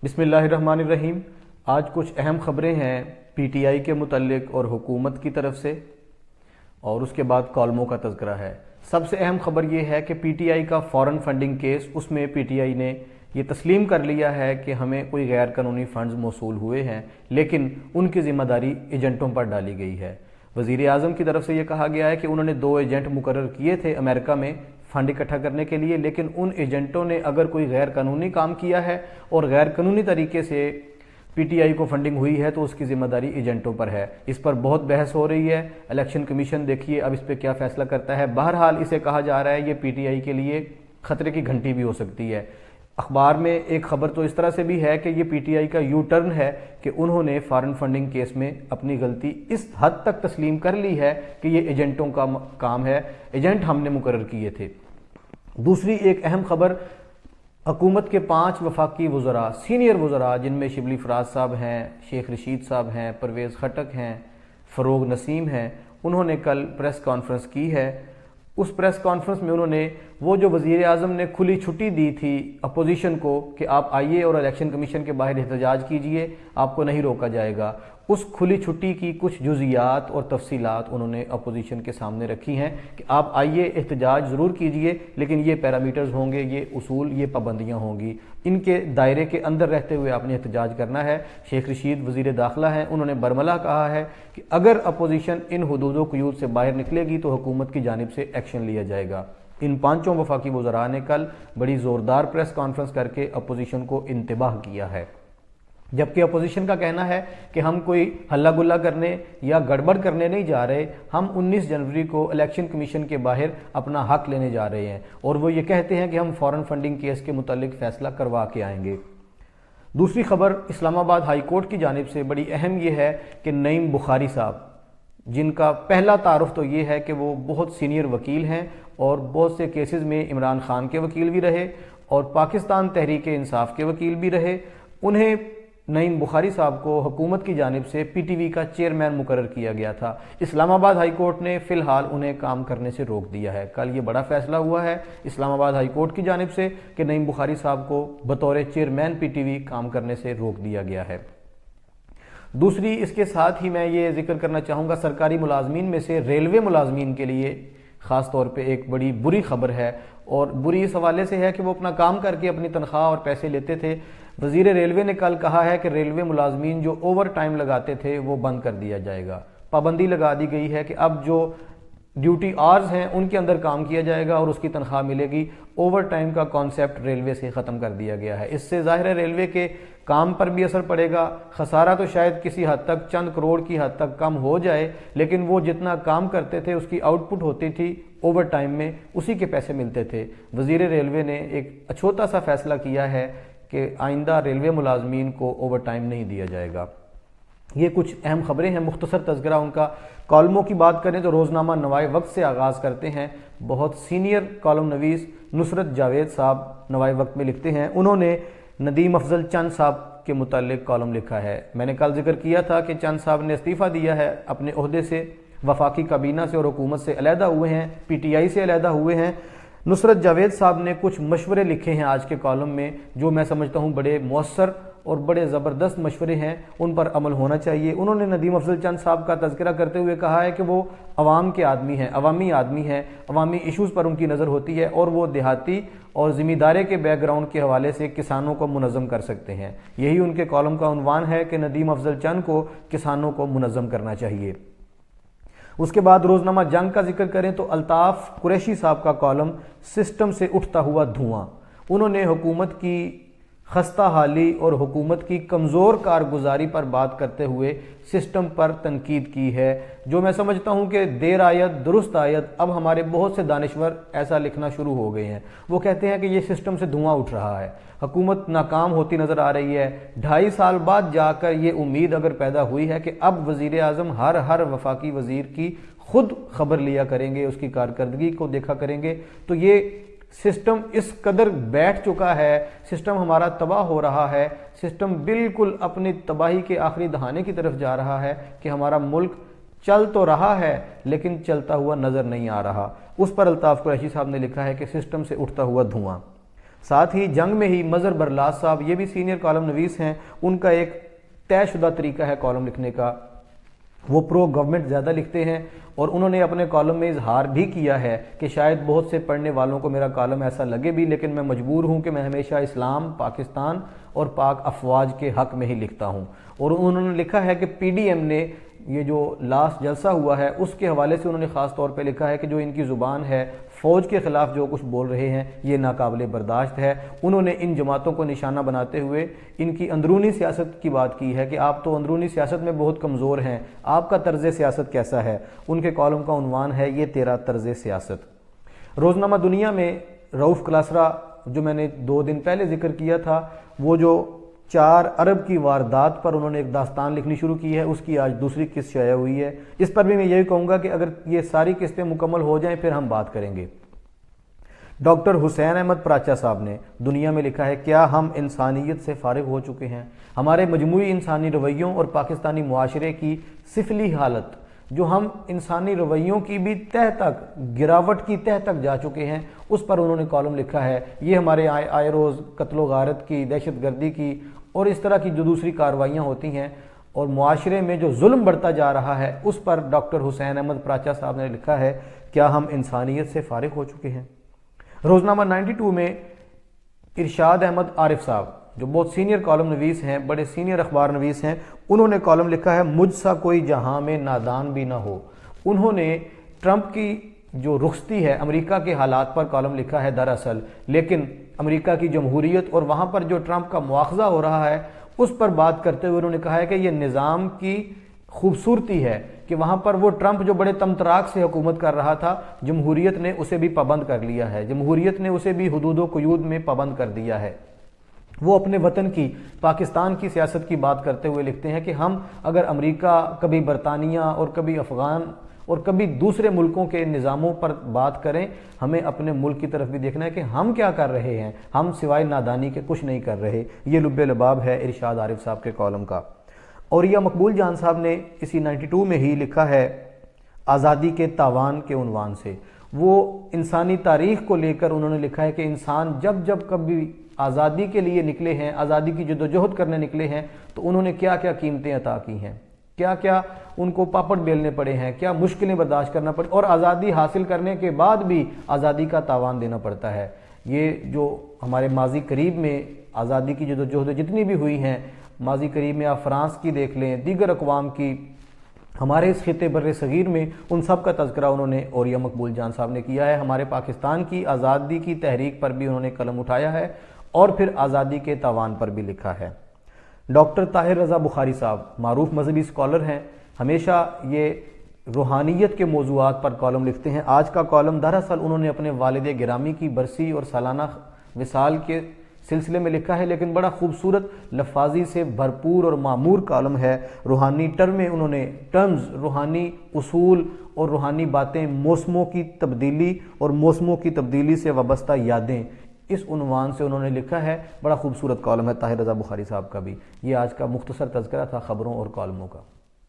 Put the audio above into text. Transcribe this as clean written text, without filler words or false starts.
بسم اللہ الرحمن الرحیم۔ آج کچھ اہم خبریں ہیں پی ٹی آئی کے متعلق اور حکومت کی طرف سے، اور اس کے بعد کالموں کا تذکرہ ہے۔ سب سے اہم خبر یہ ہے کہ پی ٹی آئی کا فارن فنڈنگ کیس، اس میں پی ٹی آئی نے یہ تسلیم کر لیا ہے کہ ہمیں کوئی غیر قانونی فنڈز موصول ہوئے ہیں، لیکن ان کی ذمہ داری ایجنٹوں پر ڈالی گئی ہے۔ وزیر اعظم کی طرف سے یہ کہا گیا ہے کہ انہوں نے 2 ایجنٹ مقرر کیے تھے امریکہ میں فنڈ اکٹھا کرنے کے لیے، لیکن ان ایجنٹوں نے اگر کوئی غیر قانونی کام کیا ہے اور غیر قانونی طریقے سے پی ٹی آئی کو فنڈنگ ہوئی ہے تو اس کی ذمہ داری ایجنٹوں پر ہے۔ اس پر بہت بحث ہو رہی ہے۔ الیکشن کمیشن دیکھیے اب اس پہ کیا فیصلہ کرتا ہے۔ بہرحال اسے کہا جا رہا ہے یہ پی ٹی آئی کے لیے خطرے کی گھنٹی بھی ہو سکتی ہے۔ اخبار میں ایک خبر تو اس طرح سے بھی ہے کہ یہ پی ٹی آئی کا یو ٹرن ہے کہ انہوں نے فارن فنڈنگ کیس میں اپنی غلطی اس حد تک تسلیم کر لی ہے کہ یہ ایجنٹوں کا کام ہے، ایجنٹ ہم نے مقرر کیے تھے۔ دوسری ایک اہم خبر، حکومت کے 5 وفاقی وزراء، سینئر وزراء، جن میں شبلی فراز صاحب ہیں، شیخ رشید صاحب ہیں، پرویز خٹک ہیں، فروغ نسیم ہیں، انہوں نے کل پریس کانفرنس کی ہے۔ اس پریس کانفرنس میں انہوں نے وہ جو وزیر اعظم نے کھلی چھٹی دی تھی اپوزیشن کو کہ آپ آئیے اور الیکشن کمیشن کے باہر احتجاج کیجئے، آپ کو نہیں روکا جائے گا، اس کھلی چھٹی کی کچھ جزیات اور تفصیلات انہوں نے اپوزیشن کے سامنے رکھی ہیں کہ آپ آئیے احتجاج ضرور کیجئے، لیکن یہ پیرامیٹرز ہوں گے، یہ اصول، یہ پابندیاں ہوں گی، ان کے دائرے کے اندر رہتے ہوئے آپ نے احتجاج کرنا ہے۔ شیخ رشید وزیر داخلہ ہیں، انہوں نے برملا کہا ہے کہ اگر اپوزیشن ان حدود و قیود سے باہر نکلے گی تو حکومت کی جانب سے ایکشن لیا جائے گا۔ ان 5 وفاقی وزراء نے کل بڑی زوردار پریس کانفرنس کر کے اپوزیشن کو انتباہ کیا ہے، جبکہ اپوزیشن کا کہنا ہے کہ ہم کوئی ہلا گلا کرنے یا گڑبڑ کرنے نہیں جا رہے، ہم 19 جنوری کو الیکشن کمیشن کے باہر اپنا حق لینے جا رہے ہیں، اور وہ یہ کہتے ہیں کہ ہم فارن فنڈنگ کیس کے متعلق فیصلہ کروا کے آئیں گے۔ دوسری خبر، اسلام آباد ہائی کورٹ کی جانب سے بڑی اہم یہ ہے کہ نعیم بخاری صاحب، جن کا پہلا تعارف تو یہ ہے کہ وہ بہت سینئر وکیل ہیں اور بہت سے کیسز میں عمران خان کے وکیل بھی رہے اور پاکستان تحریک انصاف کے وکیل بھی رہے، انہیں نعیم بخاری صاحب کو حکومت کی جانب سے پی ٹی وی کا چیئرمین مقرر کیا گیا تھا۔ اسلام آباد ہائی کورٹ نے فی الحال انہیں کام کرنے سے روک دیا ہے۔ کل یہ بڑا فیصلہ ہوا ہے اسلام آباد ہائی کورٹ کی جانب سے کہ نعیم بخاری صاحب کو بطور چیئرمین پی ٹی وی کام کرنے سے روک دیا گیا ہے۔ دوسری، اس کے ساتھ ہی میں یہ ذکر کرنا چاہوں گا، سرکاری ملازمین میں سے ریلوے ملازمین کے لیے خاص طور پہ ایک بڑی بری خبر ہے، اور بری اس حوالے سے ہے کہ وہ اپنا کام کر کے اپنی تنخواہ اور پیسے لیتے تھے۔ وزیر ریلوے نے کل کہا ہے کہ ریلوے ملازمین جو اوور ٹائم لگاتے تھے وہ بند کر دیا جائے گا۔ پابندی لگا دی گئی ہے کہ اب جو ڈیوٹی آرز ہیں ان کے اندر کام کیا جائے گا اور اس کی تنخواہ ملے گی۔ اوور ٹائم کا کانسیپٹ ریلوے سے ختم کر دیا گیا ہے۔ اس سے ظاہر ہے ریلوے کے کام پر بھی اثر پڑے گا، خسارہ تو شاید کسی حد تک چند کروڑ کی حد تک کم ہو جائے، لیکن وہ جتنا کام کرتے تھے اس کی آؤٹ پٹ ہوتی تھی اوور ٹائم میں، اسی کے پیسے ملتے تھے۔ وزیر ریلوے نے ایک اچھوتا سا فیصلہ کیا ہے کہ آئندہ ریلوے ملازمین کو اوور ٹائم نہیں دیا جائے گا۔ یہ کچھ اہم خبریں ہیں، مختصر تذکرہ ان کا۔ کالموں کی بات کریں تو روزنامہ نوائے وقت سے آغاز کرتے ہیں۔ بہت سینئر کالم نویس نصرت جاوید صاحب نوائے وقت میں لکھتے ہیں، انہوں نے ندیم افضل چند صاحب کے متعلق کالم لکھا ہے۔ میں نے کل ذکر کیا تھا کہ چند صاحب نے استعفیٰ دیا ہے اپنے عہدے سے، وفاقی کابینہ سے اور حکومت سے علیحدہ ہوئے ہیں، پی ٹی آئی سے علیحدہ ہوئے ہیں۔ نصرت جاوید صاحب نے کچھ مشورے لکھے ہیں آج کے کالم میں جو میں سمجھتا ہوں بڑے مؤثر اور بڑے زبردست مشورے ہیں، ان پر عمل ہونا چاہیے۔ انہوں نے ندیم افضل چند صاحب کا تذکرہ کرتے ہوئے کہا ہے کہ وہ عوام کے آدمی ہیں، عوامی آدمی ہیں، عوامی ایشوز پر ان کی نظر ہوتی ہے، اور وہ دیہاتی اور زمیندارے کے بیک گراؤنڈ کے حوالے سے کسانوں کو منظم کر سکتے ہیں۔ یہی ان کے کالم کا عنوان ہے کہ ندیم افضل چند کو کسانوں کو منظم کرنا چاہیے۔ اس کے بعد روزنامہ جنگ کا ذکر کریں تو الطاف قریشی صاحب کا کالم سسٹم سے اٹھتا ہوا دھواں، انہوں نے حکومت کی خستہ حالی اور حکومت کی کمزور کارگزاری پر بات کرتے ہوئے سسٹم پر تنقید کی ہے، جو میں سمجھتا ہوں کہ دیر آید درست آید۔ اب ہمارے بہت سے دانشور ایسا لکھنا شروع ہو گئے ہیں، وہ کہتے ہیں کہ یہ سسٹم سے دھواں اٹھ رہا ہے، حکومت ناکام ہوتی نظر آ رہی ہے۔ 2.5 سال بعد جا کر یہ امید اگر پیدا ہوئی ہے کہ اب وزیر اعظم ہر وفاقی وزیر کی خود خبر لیا کریں گے، اس کی کارکردگی کو دیکھا کریں گے، تو یہ سسٹم اس قدر بیٹھ چکا ہے، سسٹم ہمارا تباہ ہو رہا ہے، سسٹم بالکل اپنی تباہی کے آخری دہانے کی طرف جا رہا ہے کہ ہمارا ملک چل تو رہا ہے لیکن چلتا ہوا نظر نہیں آ رہا۔ اس پر الطاف قریشی صاحب نے لکھا ہے کہ سسٹم سے اٹھتا ہوا دھواں۔ ساتھ ہی جنگ میں ہی مظہر برلاس صاحب، یہ بھی سینئر کالم نویس ہیں، ان کا ایک طے شدہ طریقہ ہے کالم لکھنے کا، وہ پرو گورنمنٹ زیادہ لکھتے ہیں، اور انہوں نے اپنے کالم میں اظہار بھی کیا ہے کہ شاید بہت سے پڑھنے والوں کو میرا کالم ایسا لگے بھی، لیکن میں مجبور ہوں کہ میں ہمیشہ اسلام، پاکستان اور پاک افواج کے حق میں ہی لکھتا ہوں۔ اور انہوں نے لکھا ہے کہ پی ڈی ایم نے یہ جو لاسٹ جلسہ ہوا ہے اس کے حوالے سے انہوں نے خاص طور پہ لکھا ہے کہ جو ان کی زبان ہے، فوج کے خلاف جو کچھ بول رہے ہیں، یہ ناقابل برداشت ہے۔ انہوں نے ان جماعتوں کو نشانہ بناتے ہوئے ان کی اندرونی سیاست کی بات کی ہے کہ آپ تو اندرونی سیاست میں بہت کمزور ہیں، آپ کا طرز سیاست کیسا ہے؟ ان کے کالم کا عنوان ہے یہ تیرا طرز سیاست۔ روزنامہ دنیا میں رؤف کلاسرا، جو میں نے 2 دن پہلے ذکر کیا تھا، وہ جو 4 ارب کی واردات پر انہوں نے ایک داستان لکھنی شروع کی ہے، اس کی آج دوسری قسط شائع ہوئی ہے۔ اس پر بھی میں یہی کہوں گا کہ اگر یہ ساری قسطیں مکمل ہو جائیں پھر ہم بات کریں گے۔ ڈاکٹر حسین احمد پراچا صاحب نے دنیا میں لکھا ہے، کیا ہم انسانیت سے فارغ ہو چکے ہیں؟ ہمارے مجموعی انسانی رویوں اور پاکستانی معاشرے کی سفلی حالت، جو ہم انسانی رویوں کی بھی تہہ تک، گراوٹ کی تہہ تک جا چکے ہیں، اس پر انہوں نے کالم لکھا ہے۔ یہ ہمارے آئے روز قتل و غارت کی، دہشت گردی کی اور اس طرح کی جو دوسری کارروائیاں ہوتی ہیں اور معاشرے میں جو ظلم بڑھتا جا رہا ہے، اس پر ڈاکٹر حسین احمد پراچا صاحب نے لکھا ہے، کیا ہم انسانیت سے فارغ ہو چکے ہیں؟ روزنامہ 92 میں ارشاد احمد عارف صاحب، جو بہت سینئر کالم نویس ہیں، بڑے سینئر اخبار نویس ہیں، انہوں نے کالم لکھا ہے، مجھ سا کوئی جہاں میں نادان بھی نہ ہو۔ انہوں نے ٹرمپ کی جو رخصتی ہے، امریکہ کے حالات پر کالم لکھا ہے دراصل، لیکن امریکہ کی جمہوریت اور وہاں پر جو ٹرمپ کا مواخذہ ہو رہا ہے اس پر بات کرتے ہوئے انہوں نے کہا ہے کہ یہ نظام کی خوبصورتی ہے کہ وہاں پر وہ ٹرمپ جو بڑے تمطراق سے حکومت کر رہا تھا، جمہوریت نے اسے بھی پابند کر لیا ہے، جمہوریت نے اسے بھی حدود و قیود میں پابند کر دیا ہے۔ وہ اپنے وطن کی، پاکستان کی سیاست کی بات کرتے ہوئے لکھتے ہیں کہ ہم اگر امریکہ، کبھی برطانیہ اور کبھی افغان اور کبھی دوسرے ملکوں کے نظاموں پر بات کریں، ہمیں اپنے ملک کی طرف بھی دیکھنا ہے کہ ہم کیا کر رہے ہیں، ہم سوائے نادانی کے کچھ نہیں کر رہے۔ یہ لب لباب ہے ارشاد عارف صاحب کے کالم کا۔ اور یہ مقبول جان صاحب نے اسی 92 میں ہی لکھا ہے آزادی کے تاوان کے عنوان سے۔ وہ انسانی تاریخ کو لے کر انہوں نے لکھا ہے کہ انسان جب جب کبھی آزادی کے لیے نکلے ہیں، آزادی کی جدوجہد کرنے نکلے ہیں، تو انہوں نے کیا کیا قیمتیں عطا کی ہیں، کیا کیا ان کو پاپڑ بیلنے پڑے ہیں، کیا مشکلیں برداشت کرنا پڑے، اور آزادی حاصل کرنے کے بعد بھی آزادی کا تاوان دینا پڑتا ہے۔ یہ جو ہمارے ماضی قریب میں آزادی کی جدوجہد جتنی بھی ہوئی ہیں، ماضی قریب میں آپ فرانس کی دیکھ لیں، دیگر اقوام کی، ہمارے اس خطے بر صغیر میں، ان سب کا تذکرہ انہوں نے اوریہ مقبول جان صاحب نے کیا ہے۔ ہمارے پاکستان کی آزادی کی تحریک پر بھی انہوں نے قلم اٹھایا ہے اور پھر آزادی کے تاوان پر بھی لکھا ہے۔ ڈاکٹر طاہر رضا بخاری صاحب معروف مذہبی اسکالر ہیں، ہمیشہ یہ روحانیت کے موضوعات پر کالم لکھتے ہیں۔ آج کا کالم دراصل انہوں نے اپنے والد گرامی کی برسی اور سالانہ وصال کے سلسلے میں لکھا ہے، لیکن بڑا خوبصورت لفاظی سے بھرپور اور معمور کالم ہے۔ روحانی ٹرمز، روحانی اصول اور روحانی باتیں، موسموں کی تبدیلی اور موسموں کی تبدیلی سے وابستہ یادیں، اس عنوان سے انہوں نے لکھا ہے۔ بڑا خوبصورت کالم ہے طاہر رضا بخاری صاحب کا بھی۔ یہ آج کا مختصر تذکرہ تھا خبروں اور کالموں کا۔